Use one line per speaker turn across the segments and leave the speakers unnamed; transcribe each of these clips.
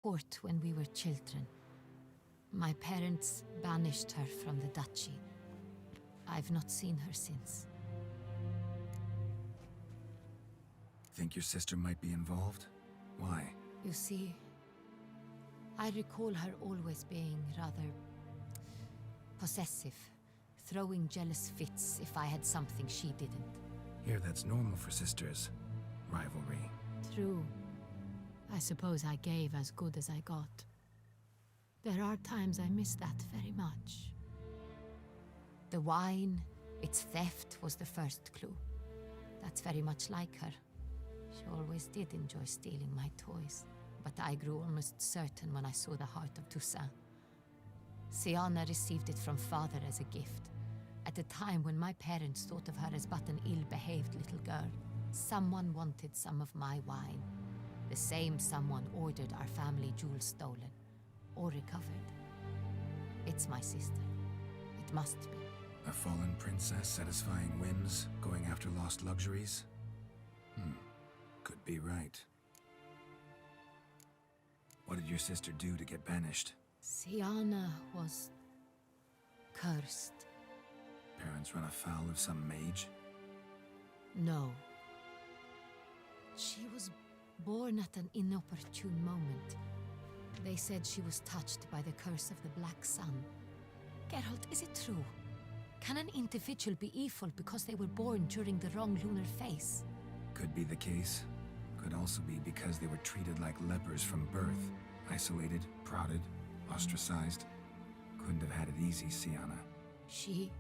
court when we were children. My parents banished her from the duchy. I've not seen her since.
Think your sister might be involved? Why?
You see, I recall her always being rather possessive, throwing jealous fits if I had something she didn't.
Here, that's normal for sisters. Rivalry.
True. I suppose I gave as good as I got. There are times I miss that very much. The wine, its theft, was the first clue. That's very much like her. She always did enjoy stealing my toys, but I grew almost certain when I saw the heart of Toussaint. Syanna received it from father as a gift, at a time when my parents thought of her as but an ill-behaved little girl. Someone wanted some of my wine. The same someone ordered our family jewels stolen, or recovered. It's my sister. It must be.
A fallen princess satisfying whims, going after lost luxuries? Could be right. What did your sister do to get banished?
Syanna was cursed.
Parents run afoul of some mage?
No. She was born at an inopportune moment. They said she was touched by the curse of the Black Sun. Geralt, is it true? Can an individual be evil because they were born during the wrong lunar phase?
Could be the case. Could also be because they were treated like lepers from birth. Isolated, prodded, ostracized. Couldn't have had it easy, Syanna.
She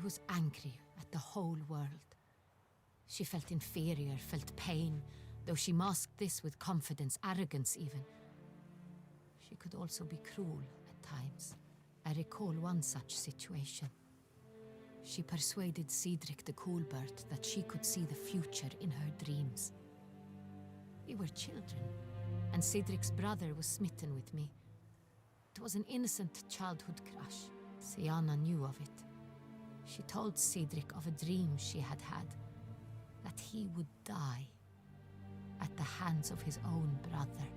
was angry at the whole world. She felt inferior, felt pain, though she masked this with confidence, arrogance even. She could also be cruel at times. I recall one such situation. She persuaded Cedric the Coolbird that she could see the future in her dreams. We were children, and Cedric's brother was smitten with me. It was an innocent childhood crush. Syanna knew of it. She told Cedric of a dream she had had, that he would die at the hands of his own brother.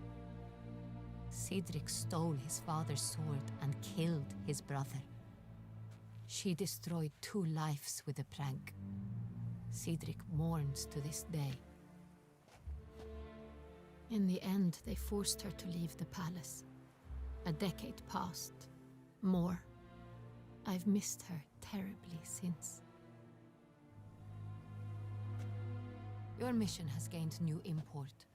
Cedric stole his father's sword and killed his brother. She destroyed 2 lives with a prank. Cedric mourns to this day. In the end, they forced her to leave the palace. A decade passed. More. I've missed her terribly since. Your mission has gained new import.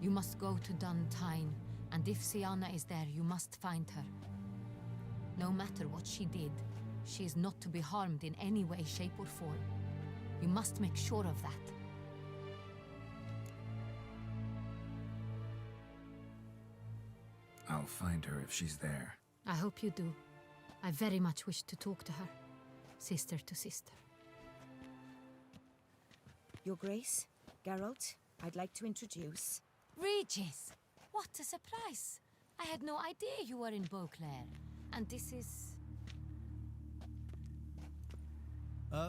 You must go to Dun Tine, and if Syanna is there, you must find her. No matter what she did, she is not to be harmed in any way, shape, or form. You must make sure of that.
I'll find her if she's there.
I hope you do. I very much wish to talk to her. Sister to sister.
Your Grace, Geralt, I'd like to introduce...
Regis! What a surprise! I had no idea you were in Beauclair. And this is...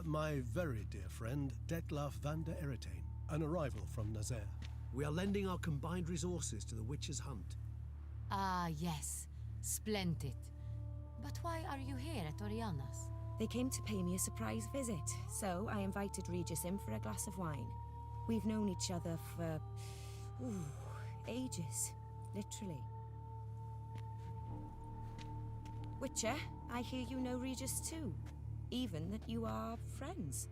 My very dear friend, Detlaf van der Eretain, an arrival from Nazaire.
We are lending our combined resources to the Witch's Hunt.
Ah, yes. Splendid. But why are you here at Oriana's?
They came to pay me a surprise visit, so I invited Regis in for a glass of wine. We've known each other for... ages, literally. Witcher, I hear you know Regis too. Even that you are friends.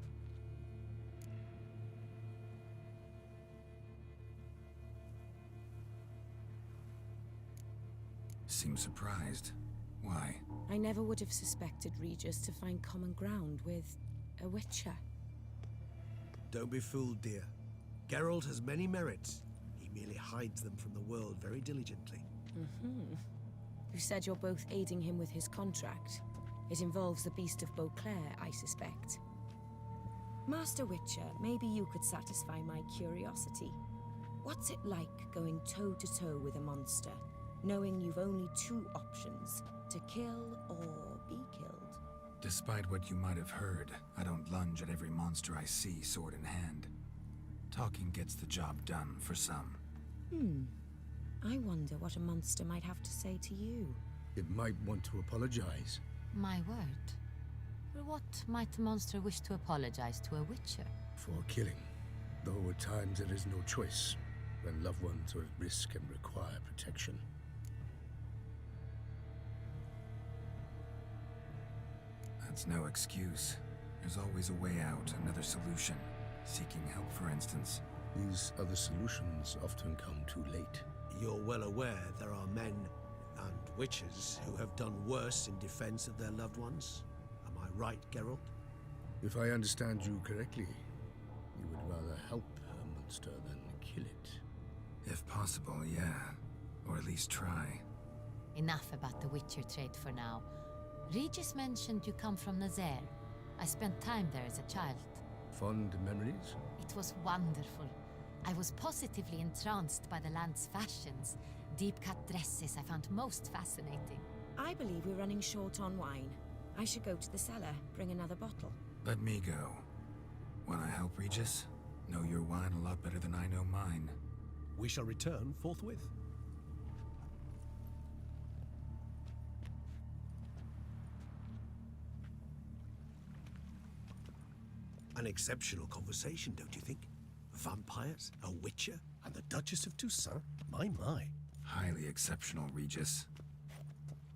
Seems surprised. Why?
I never would have suspected Regis to find common ground with a Witcher.
Don't be fooled, dear. Geralt has many merits. He merely hides them from the world very diligently.
You said you're both aiding him with his contract. It involves the Beast of Beauclair, I suspect. Master Witcher, maybe you could satisfy my curiosity. What's it like going toe-to-toe with a monster, knowing you've only 2 options, to kill or be killed?
Despite what you might have heard, I don't lunge at every monster I see sword in hand. Talking gets the job done for some.
wonder what a monster might have to say to you.
It might want to apologize.
My word. For what might the monster wish to apologize to a witcher?
For killing. Though at times there is no choice, when loved ones are at risk and require protection.
That's no excuse. There's always a way out, another solution. Seeking help, for instance.
These other solutions often come too late. You're well aware there are men and witches who have done worse in defense of their loved ones. Am I right, Geralt? If I understand you correctly, you would rather help a monster than kill it.
If possible, yeah. Or at least try.
Enough about the witcher trade for now. Regis mentioned you come from Nazaire. I spent time there as a child.
Fond memories?
It was wonderful. I was positively entranced by the land's fashions. Deep-cut dresses I found most fascinating.
I believe we're running short on wine. I should go to the cellar, bring another bottle.
Let me go. Wanna help, Regis? Know your wine a lot better than I know mine.
We shall return forthwith. An exceptional conversation, don't you think? Vampires, a witcher, and the Duchess of Toussaint? My, my.
Highly exceptional, Regis.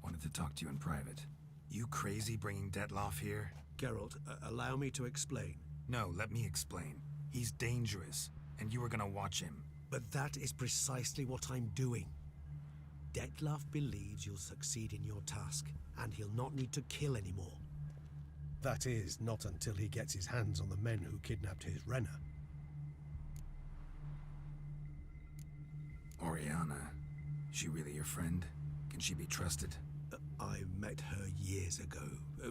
Wanted to talk to you in private. You crazy bringing Detloff here?
Geralt, allow me to explain.
No, let me explain. He's dangerous, and you were gonna watch him.
But that is precisely what I'm doing. Detlaff believes you'll succeed in your task, and he'll not need to kill anymore. That is, not until he gets his hands on the men who kidnapped his Renna.
Oriana, she really your friend? Can she be trusted?
I met her years ago,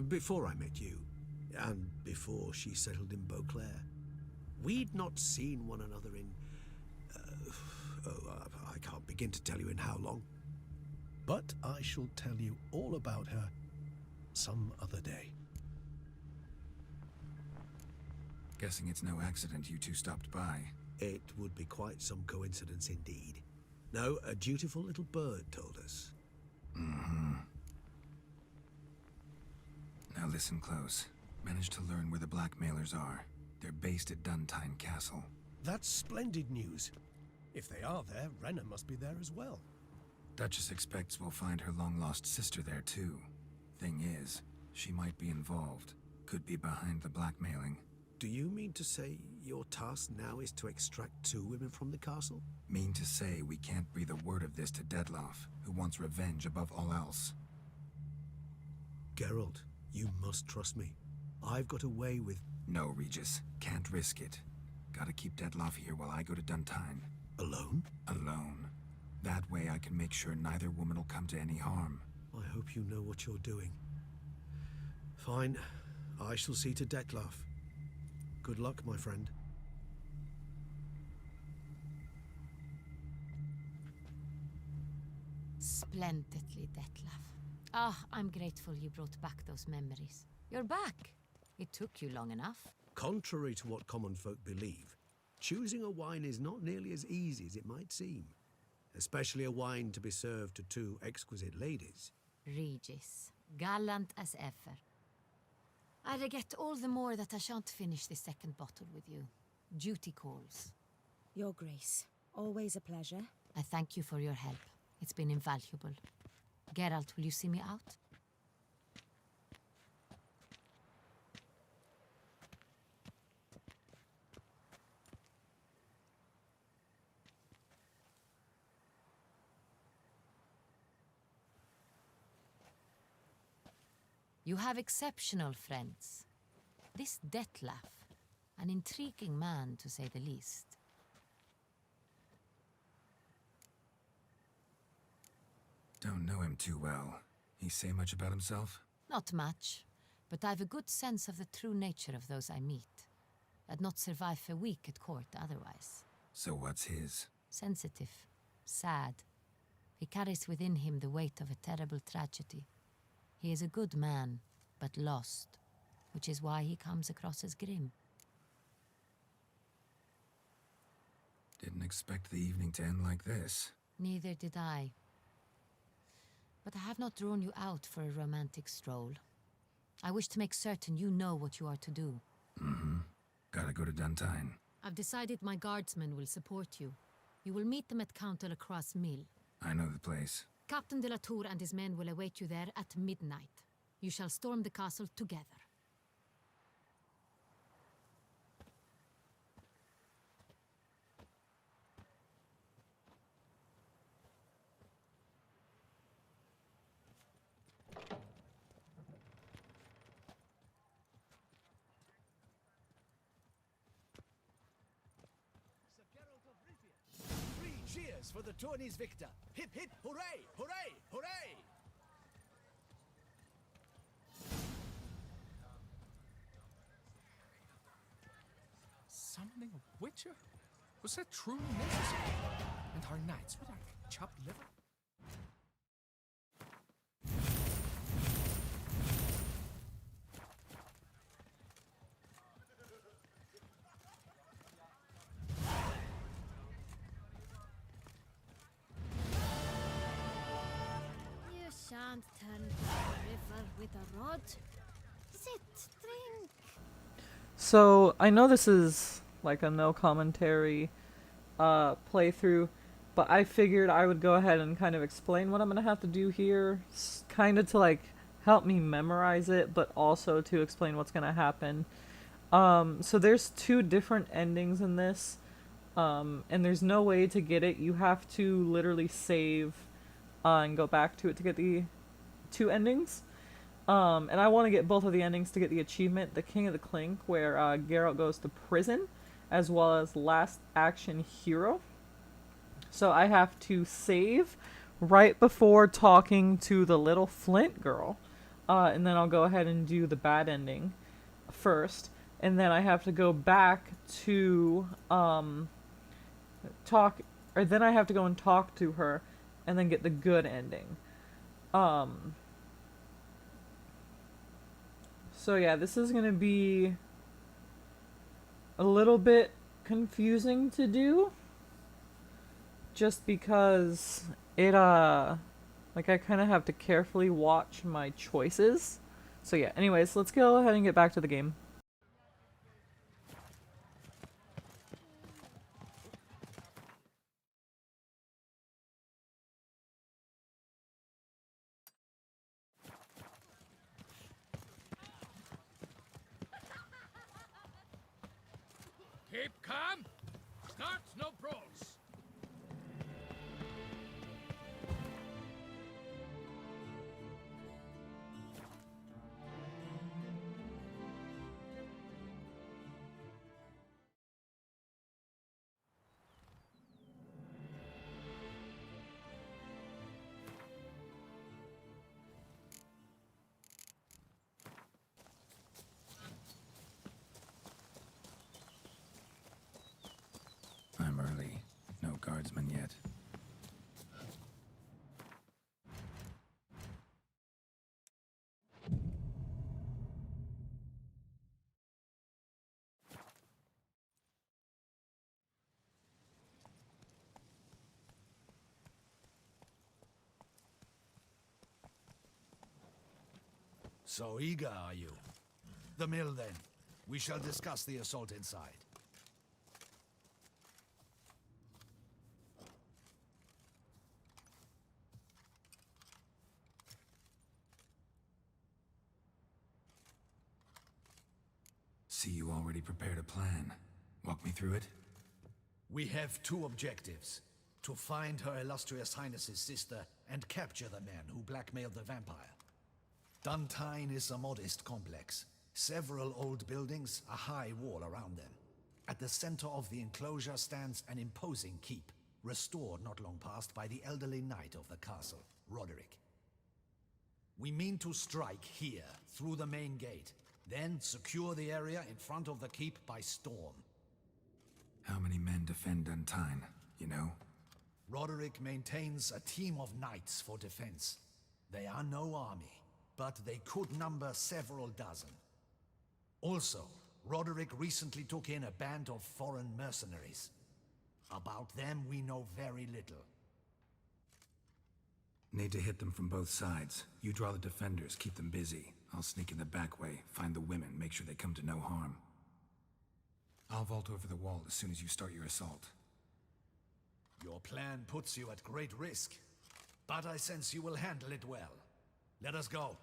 before I met you, and before she settled in Beauclair. We'd not seen one another in... I can't begin to tell you in how long. But I shall tell you all about her some other day.
Guessing it's no accident you two stopped by.
It would be quite some coincidence indeed. No, a dutiful little bird told us.
Mm-hmm. Now listen close. Managed to learn where the blackmailers are. They're based at Duntine Castle.
That's splendid news. If they are there, Renna must be there as well.
Duchess expects we'll find her long-lost sister there too. Thing is, she might be involved. Could be behind the blackmailing.
Do you mean to say your task now is to extract 2 women from the castle?
Mean to say we can't breathe a word of this to Detloff, who wants revenge above all else.
Geralt, you must trust me. I've got a way with...
No, Regis. Can't risk it. Gotta keep Detloff here while I go to Duntine.
Alone?
Alone. That way I can make sure neither woman will come to any harm.
I hope you know what you're doing. Fine. I shall see to Detlaff. Good luck, my friend.
Splendidly, Detlaff. Ah, I'm grateful you brought back those memories. You're back. It took you long enough.
Contrary to what common folk believe, choosing a wine is not nearly as easy as it might seem. Especially a wine to be served to 2 exquisite ladies.
Regis, gallant as ever. I regret all the more that I shan't finish this second bottle with you. Duty calls.
Your Grace, always a pleasure.
I thank you for your help. It's been invaluable. Geralt, will you see me out? You have exceptional friends. This Detlaff, an intriguing man to say the least.
Don't know him too well. He say much about himself?
Not much, but I've a good sense of the true nature of those I meet. I'd not survive a week at court otherwise.
So what's his?
Sensitive, sad. He carries within him the weight of a terrible tragedy. He is a good man, but lost, which is why he comes across as grim.
Didn't expect the evening to end like this.
Neither did I. But I have not drawn you out for a romantic stroll. I wish to make certain you know what you are to do.
Gotta go to Duntine.
I've decided my guardsmen will support you. You will meet them at Count de la Croix Mill.
I know the place.
Captain de la Tour and his men will await you there at midnight. You shall storm the castle together.
Three cheers for the tourney's victor. Hip hip hooray, hooray, hooray!
Summoning a witcher? Was that truly necessary? And our knights with our chopped liver?
You shan't turn the river with a rod. Sit, drink.
So, I know this is like a no commentary playthrough, but I figured I would go ahead and kind of explain what I'm going to have to do here, kind of to like help me memorize it, but also to explain what's going to happen. So there's 2 different endings in this, and there's no way to get it. You have to literally save and go back to it to get the 2 endings. And I want to get both of the endings to get the achievement, the King of the Clink, where Geralt goes to prison, as well as Last Action Hero. So I have to save right before talking to the little Flint girl, and then I'll go ahead and do the bad ending first, and then I have to go back to then I have to go and talk to her, and then get the good ending. So yeah, this is gonna be a little bit confusing to do, just because it like I kind of have to carefully watch my choices. So yeah, anyways, let's go ahead and get back to the game.
Keep calm. Start no brawls.
I'm early. No guardsmen yet.
So eager are you? The mill then. We shall discuss the assault inside.
See, you already prepared a plan. Walk me through it?
We have 2 objectives. To find Her Illustrious Highness's sister and capture the man who blackmailed the vampire. Duntine is a modest complex. Several old buildings, a high wall around them. At the center of the enclosure stands an imposing keep, restored not long past by the elderly knight of the castle, Roderick. We mean to strike here, through the main gate, then secure the area in front of the keep by storm.
How many men defend Duntine, you know?
Roderick maintains a team of knights for defense. They are no army, but they could number several dozen. Also, Roderick recently took in a band of foreign mercenaries. About them we know very little.
Need to hit them from both sides. You draw the defenders, keep them busy. I'll sneak in the back way, find the women, make sure they come to no harm. I'll vault over the wall as soon as you start your assault.
Your plan puts you at great risk, but I sense you will handle it well. Let us go.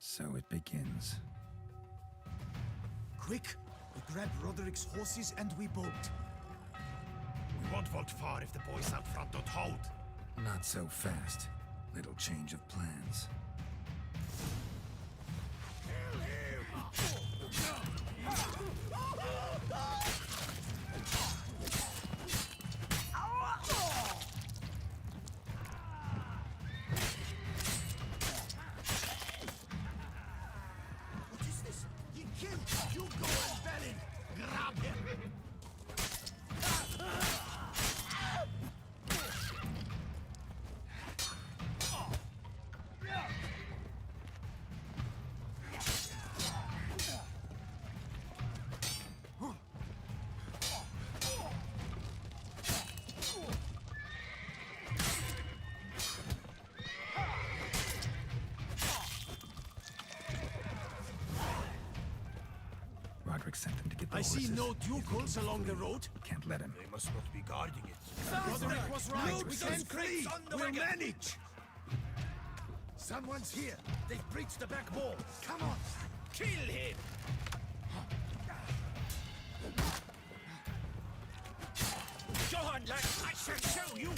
So it begins.
Quick! We grab Roderick's horses and we bolt. We won't vault far if the boys out front don't hold.
Not so fast. Little change of plans.
What is this? He killed! You go and Belin! Grab him!
Roderick sent them to get the
I see
horses.
no Ducals along the road.
Can't let him.
They must not be guarding it. Roderick was right. We can flee. We'll manage. Someone's here. They've breached the back wall. Come on. Kill him. Go on, lad. I shall show you.